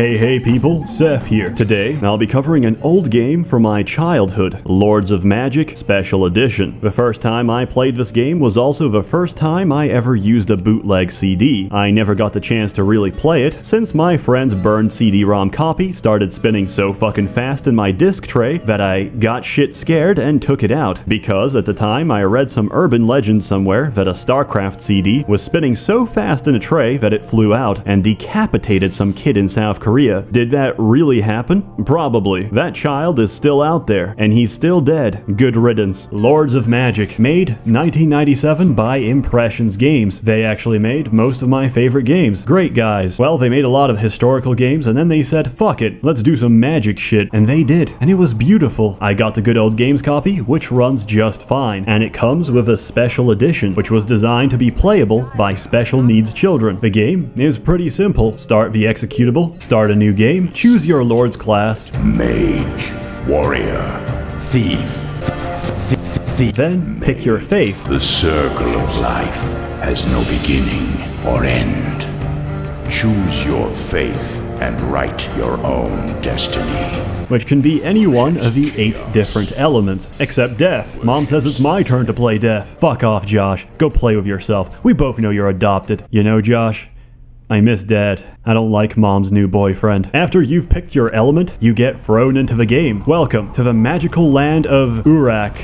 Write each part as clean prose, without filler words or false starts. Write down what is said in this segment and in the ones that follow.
Hey people, Seth here. Today, I'll be covering an old game from my childhood, Lords of Magic Special Edition. The first time I played this game was also the first time I ever used a bootleg CD. I never got the chance to really play it, since my friend's burned CD-ROM copy started spinning so fucking fast in my disc tray that I got shit scared and took it out, because at the time I read some urban legend somewhere that a StarCraft CD was spinning so fast in a tray that it flew out and decapitated some kid in South Korea. Did that really happen? Probably. That child is still out there, and he's still dead. Good riddance. Lords of Magic, made 1997 by Impressions Games. They actually made most of my favorite games. Great guys. Well, they made a lot of historical games, and then they said, fuck it, let's do some magic shit. And they did, and it was beautiful. I got the good old games copy, which runs just fine, and it comes with a special edition, which was designed to be playable by special needs children. The game is pretty simple. Start the executable, start a new game, choose your lord's class, mage, warrior, thief, then pick your faith. The circle of life has no beginning or end. Choose your faith and write your own destiny, which can be any one of the 8 different elements, except death. Mom says it's my turn to play death. Fuck off, Josh. Go play with yourself. We both know you're adopted. You know, Josh, I miss Dad. I don't like Mom's new boyfriend. After you've picked your element, you get thrown into the game. Welcome to the magical land of Iraq.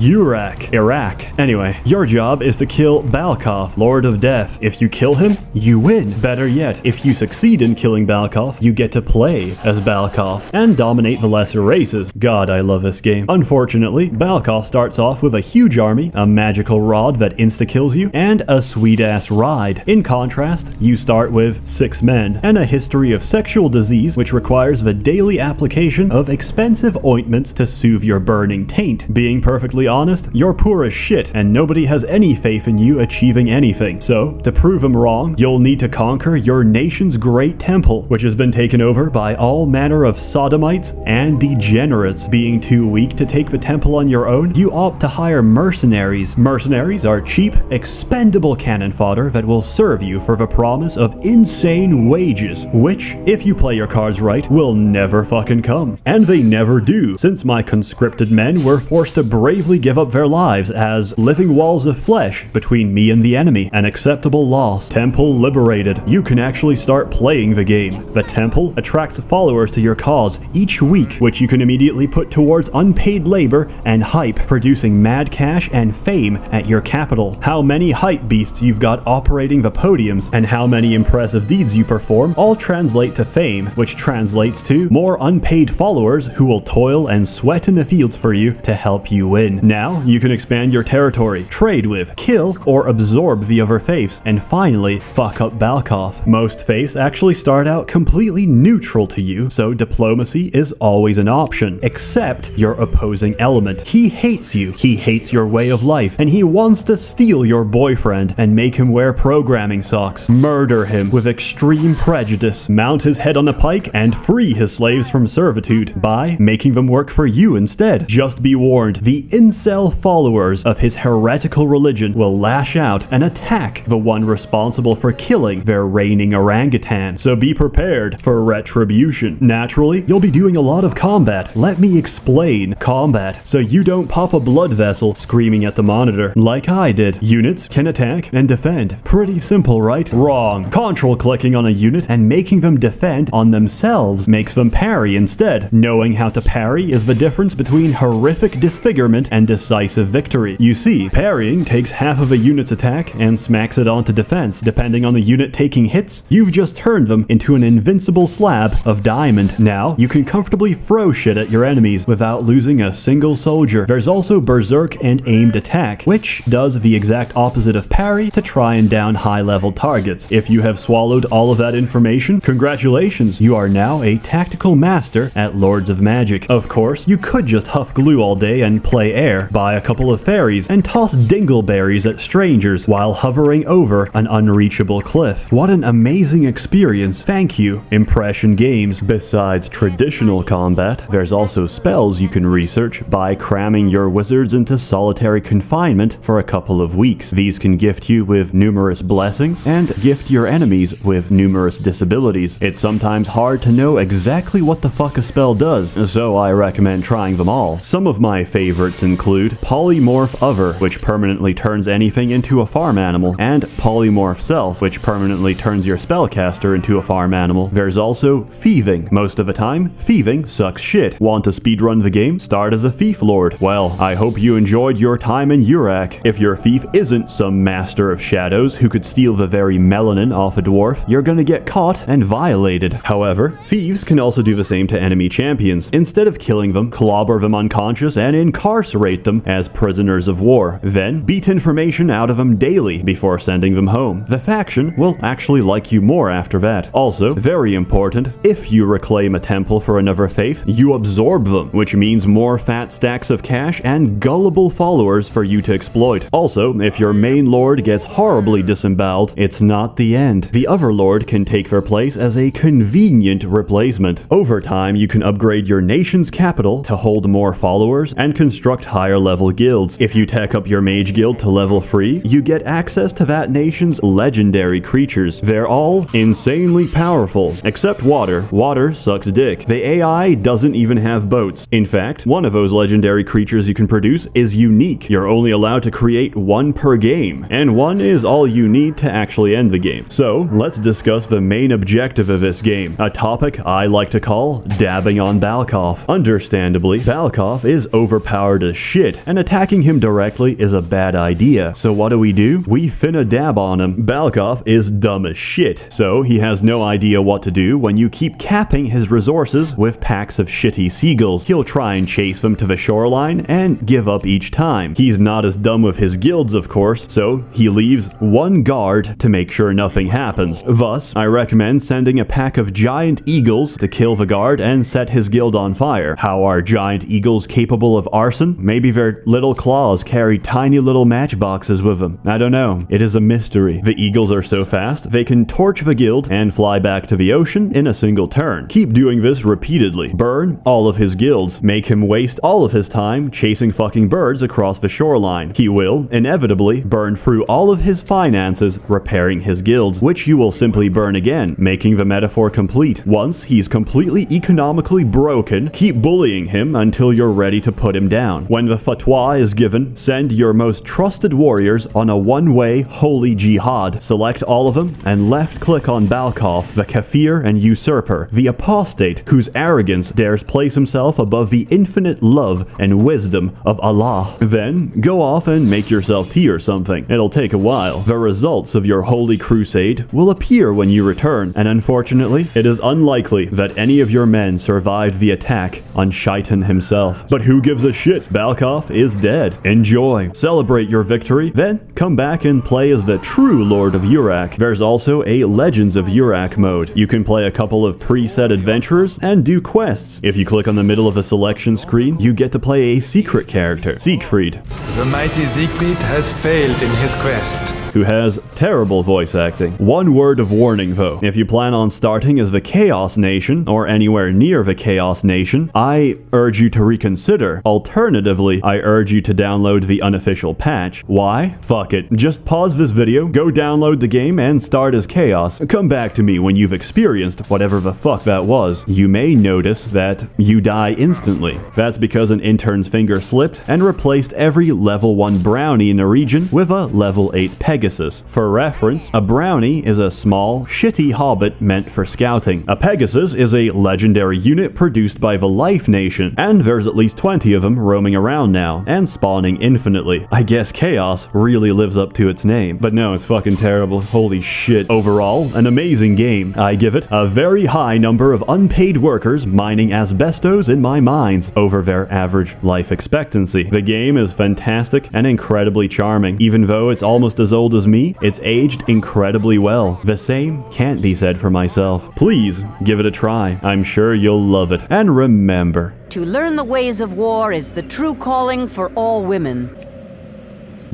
Anyway, your job is to kill Balkov, Lord of Death. If you kill him, you win. Better yet, if you succeed in killing Balkov, you get to play as Balkov and dominate the lesser races. God, I love this game. Unfortunately, Balkov starts off with a huge army, a magical rod that insta-kills you, and a sweet-ass ride. In contrast, you start with 6 men, and a history of sexual disease which requires the daily application of expensive ointments to soothe your burning taint. Being perfectly honest, you're poor as shit, and nobody has any faith in you achieving anything. So, to prove them wrong, you'll need to conquer your nation's great temple, which has been taken over by all manner of sodomites and degenerates. Being too weak to take the temple on your own, you opt to hire mercenaries. Mercenaries are cheap, expendable cannon fodder that will serve you for the promise of insane wages, which, if you play your cards right, will never fucking come. And they never do, since my conscripted men were forced to bravely give up their lives as living walls of flesh between me and the enemy. An acceptable loss. Temple liberated. You can actually start playing the game. The temple attracts followers to your cause each week, which you can immediately put towards unpaid labor and hype, producing mad cash and fame at your capital. How many hype beasts you've got operating the podiums, and how many impressive deeds you perform all translate to fame, which translates to more unpaid followers who will toil and sweat in the fields for you to help you win. Now, you can expand your territory, trade with, kill, or absorb the other faiths, and finally, fuck up Balkov. Most faiths actually start out completely neutral to you, so diplomacy is always an option, except your opposing element. He hates you, he hates your way of life, and he wants to steal your boyfriend and make him wear programming socks. Murder him with extreme prejudice, mount his head on a pike, and free his slaves from servitude by making them work for you instead. Just be warned, the incel followers of his heretical religion will lash out and attack the one responsible for killing their reigning orangutan, so be prepared for retribution. Naturally, you'll be doing a lot of combat. Let me explain combat, so you don't pop a blood vessel screaming at the monitor like I did. Units can attack and defend. Pretty simple, right? Wrong. Control clicking on a unit and making them defend on themselves makes them parry instead. Knowing how to parry is the difference between horrific disfigurement and decisive victory. You see, parrying takes half of a unit's attack and smacks it onto defense. Depending on the unit taking hits, you've just turned them into an invincible slab of diamond. Now, you can comfortably throw shit at your enemies without losing a single soldier. There's also berserk and aimed attack, which does the exact opposite of parry to try and down high-level targets. If you have swallowed all of that information, congratulations, you are now a tactical master at Lords of Magic. Of course, you could just huff glue all day and play air, buy a couple of fairies, and toss dingleberries at strangers while hovering over an unreachable cliff. What an amazing experience. Thank you, Impression Games. Besides traditional combat, there's also spells you can research by cramming your wizards into solitary confinement for a couple of weeks. These can gift you with numerous blessings and gift your enemies with numerous disabilities. abilities. It's sometimes hard to know exactly what the fuck a spell does, so I recommend trying them all. Some of my favorites include Polymorph Other, which permanently turns anything into a farm animal, and Polymorph Self, which permanently turns your spellcaster into a farm animal. There's also Thieving. Most of the time, thieving sucks shit. Want to speedrun the game? Start as a thief lord. Well, I hope you enjoyed your time in Urak. If your thief isn't some master of shadows who could steal the very melanin off a dwarf, you're gonna get caught and violated. However, thieves can also do the same to enemy champions. Instead of killing them, clobber them unconscious and incarcerate them as prisoners of war. Then, beat information out of them daily before sending them home. The faction will actually like you more after that. Also, very important, if you reclaim a temple for another faith, you absorb them, which means more fat stacks of cash and gullible followers for you to exploit. Also, if your main lord gets horribly disemboweled, it's not the end. The other lord can take their place as a convenient replacement. Over time, you can upgrade your nation's capital to hold more followers and construct higher level guilds. If you tech up your mage guild to level 3, you get access to that nation's legendary creatures. They're all insanely powerful, except water. Water sucks dick. The AI doesn't even have boats. In fact, one of those legendary creatures you can produce is unique. You're only allowed to create one per game, and one is all you need to actually end the game. So, let's discuss the main objective of this game, a topic I like to call dabbing on Balkov. Understandably, Balkov is overpowered as shit, and attacking him directly is a bad idea. So what do? We finna dab on him. Balkov is dumb as shit, so he has no idea what to do when you keep capping his resources with packs of shitty seagulls. He'll try and chase them to the shoreline and give up each time. He's not as dumb with his guilds, of course, so he leaves one guard to make sure nothing happens. Thus, I recommend sending a pack of giant eagles to kill the guard and set his guild on fire. How are giant eagles capable of arson? Maybe their little claws carry tiny little matchboxes with them. I don't know. It is a mystery. The eagles are so fast, they can torch the guild and fly back to the ocean in a single turn. Keep doing this repeatedly. Burn all of his guilds. Make him waste all of his time chasing fucking birds across the shoreline. He will, inevitably, burn through all of his finances repairing his guilds, which you will simply burn again, making the metaphor complete. Once he's completely economically broken, keep bullying him until you're ready to put him down. When the fatwa is given, send your most trusted warriors on a one-way holy jihad. Select all of them and left-click on Balkov, the kafir and usurper, the apostate whose arrogance dares place himself above the infinite love and wisdom of Allah. Then, go off and make yourself tea or something. It'll take a while. The results of your holy crusade will appear when you return, and unfortunately, it is unlikely that any of your men survived the attack on Shaitan himself. But who gives a shit? Balkov is dead. Enjoy. Celebrate your victory, then come back and play as the true Lord of Urak. There's also a Legends of Urak mode. You can play a couple of preset adventurers and do quests. If you click on the middle of the selection screen, you get to play a secret character, Siegfried. The mighty Siegfried has failed in his quest. Who has terrible voice acting. One word of warning though. If you plan on starting as the Chaos Nation, or anywhere near the Chaos Nation, I urge you to reconsider. Alternatively, I urge you to download the unofficial patch. Why? Fuck it. Just pause this video, go download the game, and start as Chaos. Come back to me when you've experienced whatever the fuck that was. You may notice that you die instantly. That's because an intern's finger slipped and replaced every level 1 brownie in a region with a level 8 Pegasus. For reference, a brownie is a small, shitty hobbit meant for scouting. A Pegasus is a legendary unit produced by the Life Nation, and there's at least 20 of them roaming around now, and spawning infinitely. I guess Chaos really lives up to its name. But no, it's fucking terrible. Holy shit. Overall, an amazing game. I give it a very high number of unpaid workers mining asbestos in my mines over their average life expectancy. The game is fantastic and incredibly charming. Even though it's almost as old as me, it's aged incredibly well. The same can't be said for myself. Please give it a try. I'm sure you'll love it. And remember, to learn the ways of war is the true calling for all women.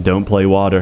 don't play water.